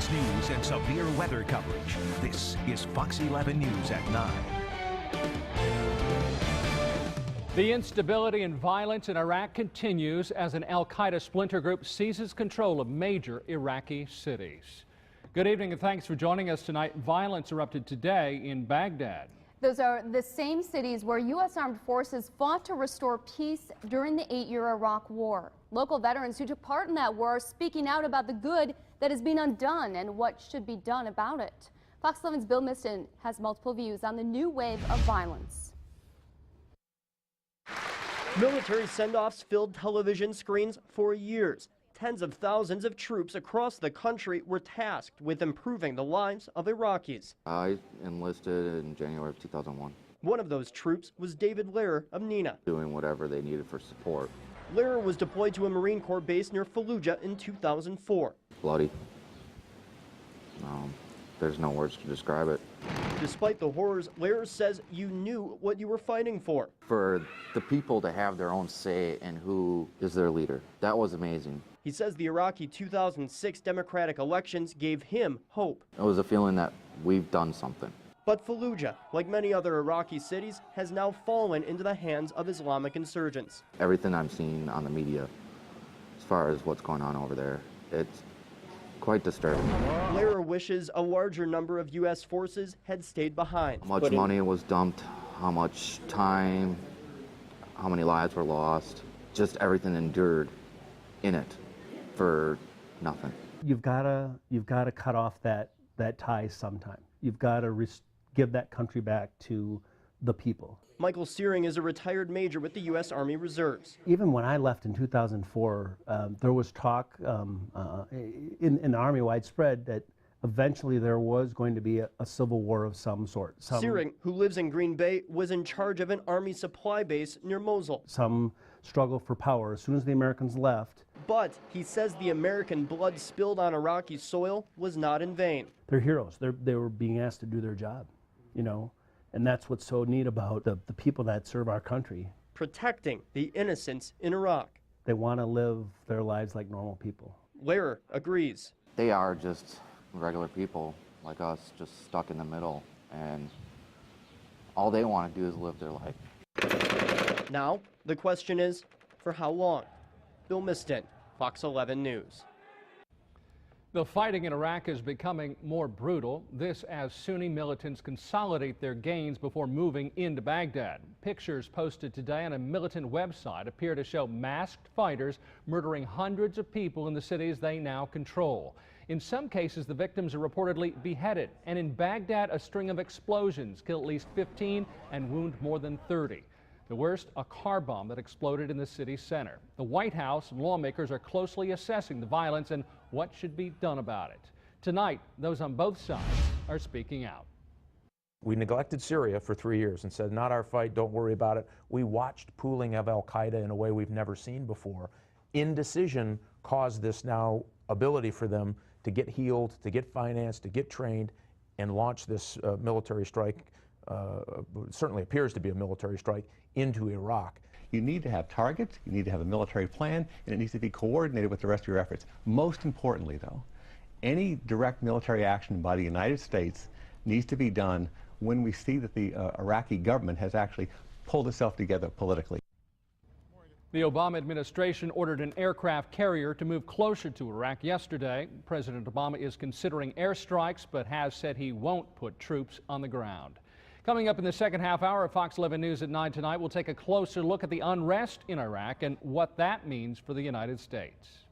latest news and severe weather coverage. This is Fox 11 News at 9. The instability and violence in Iraq continues as an al-Qaeda splinter group seizes control of major Iraqi cities. Good evening and thanks for joining us tonight. Violence erupted today in Baghdad. Those are the same cities where U.S. armed forces fought to restore peace during the 8-year Iraq War. Local veterans who took part in that war are speaking out about the good that has been undone and what should be done about it. Fox 11's Bill Miston has multiple views on the new wave of violence. Military send-offs filled television screens for years. Tens of thousands of troops across the country were tasked with improving the lives of Iraqis. I enlisted in January of 2001. One of those troops was David Lehrer of Nina. Doing whatever they needed for support. Lehrer was deployed to a Marine Corps base near Fallujah in 2004. Bloody. There's no words to describe it. Despite the horrors, Lehrer says you knew what you were fighting for. For the people to have their own say in who is their leader, that was amazing. He says the Iraqi 2006 democratic elections gave him hope. It was a feeling that we've done something. But Fallujah, like many other Iraqi cities, has now fallen into the hands of Islamic insurgents. Everything I'm seeing on the media, as far as what's going on over there, it's quite disturbing. Lehrer wishes a larger number of U.S. forces had stayed behind. How much money was dumped, how much time, how many lives were lost, just everything endured in it for nothing. You've got to cut off that tie sometime. You've got to give that country back to the people. Michael Searing is a retired major with the U.S. Army Reserves. Even when I left in 2004, there was talk in the Army widespread that eventually there was going to be a civil war of some sort. Searing, who lives in Green Bay, was in charge of an Army supply base near Mosul. Some struggle for power as soon as the Americans left. But he says the American blood spilled on Iraqi soil was not in vain. They're heroes. They were being asked to do their job, you know, and that's what's so neat about the people that serve our country. Protecting the innocents in Iraq. They want to live their lives like normal people. Lehrer agrees. They are just regular people like us, just stuck in the middle, and all they want to do is live their life. Now, the question is, for how long? Bill Miston, Fox 11 News. The fighting in Iraq is becoming more brutal. This as Sunni militants consolidate their gains before moving into Baghdad. Pictures posted today on a militant website appear to show masked fighters murdering hundreds of people in the cities they now control. In some cases, the victims are reportedly beheaded. And in Baghdad, a string of explosions killed at least 15 and wound more than 30. The worst, a car bomb that exploded in the city center. The White House and lawmakers are closely assessing the violence and what should be done about it. Tonight, those on both sides are speaking out. We neglected Syria for 3 years and said, not our fight, don't worry about it. We watched pooling of al-Qaeda in a way we've never seen before. Indecision caused this now ability for them to get healed, to get financed, to get trained, and launch this military strike. Certainly appears to be a military strike into Iraq. You need to have targets, you need to have a military plan, and it needs to be coordinated with the rest of your efforts. Most importantly, though, any direct military action by the United States needs to be done when we see that the Iraqi government has actually pulled itself together politically. The Obama administration ordered an aircraft carrier to move closer to Iraq yesterday. President Obama is considering airstrikes, but has said he won't put troops on the ground. Coming up in the second half hour of Fox 11 News at 9 tonight, we'll take a closer look at the unrest in Iraq and what that means for the United States.